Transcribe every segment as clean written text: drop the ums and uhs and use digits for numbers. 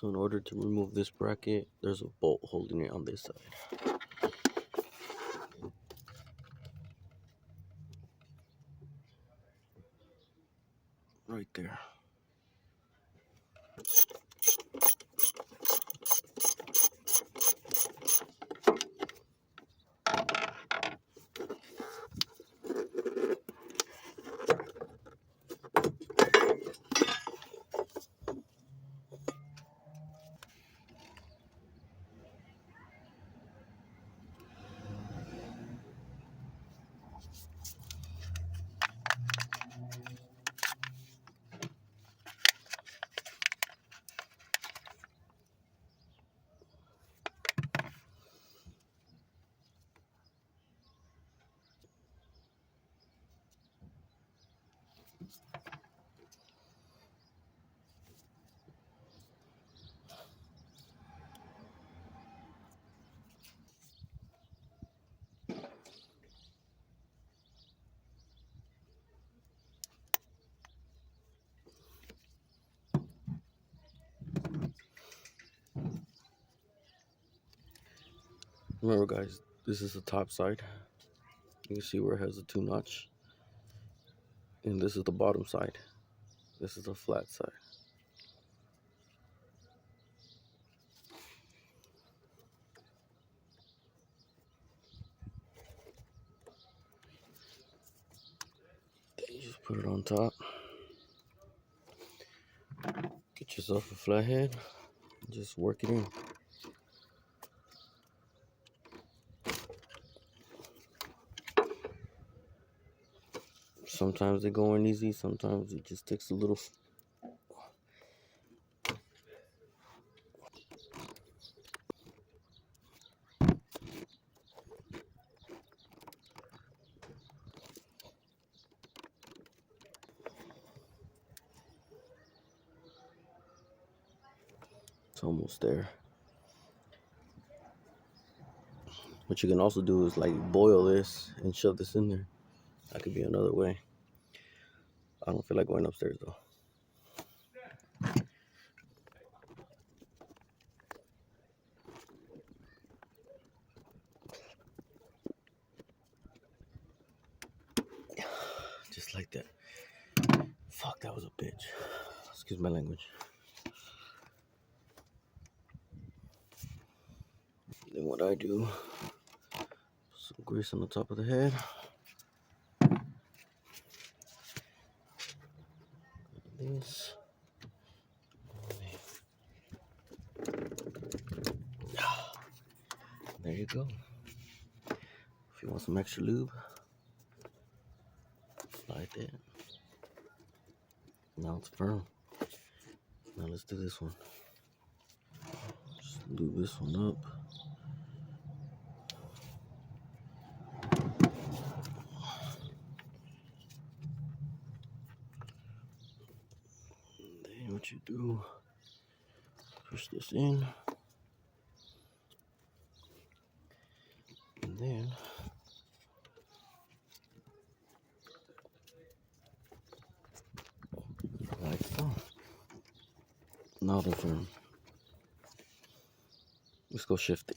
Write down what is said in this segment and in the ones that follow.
So in order to remove this bracket, there's a bolt holding it on this side. Right there. Remember guys, this is the top side. You can see where it has the 2 notch. And this is the bottom side. This is the flat side. Then you just put it on top. Get yourself a flathead. Just work it in. Sometimes they go in easy, sometimes it just takes a little. It's almost there. What you can also do is like boil this and shove this in there. That could be another way. I don't feel like going upstairs though. Just like that. Fuck, that was a bitch. Excuse my language. Then what I do, put some grease on the top of the head. This. There you go. If you want some extra lube, apply that. Now it's firm. Now let's do this one. Just lube this one up. And then what you do, push this in. And then like so. Now they're firm. Let's go shift it.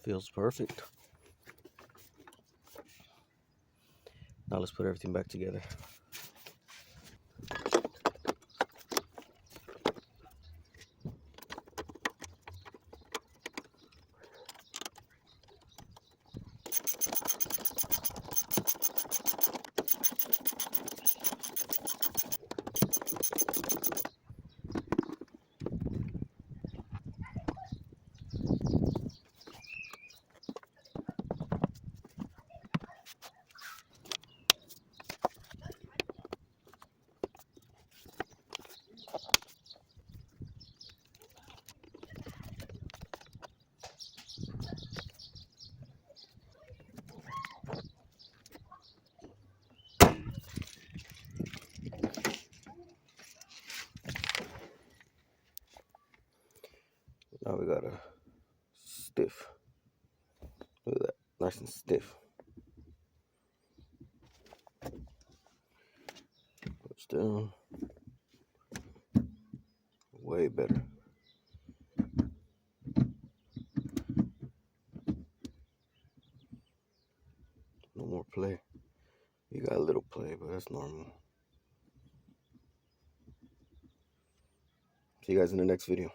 Feels perfect. Now let's put everything back together. Now we got a stiff. Look at that, nice and stiff. Push down. Way better. No more play. You got a little play, but that's normal. See you guys in the next video.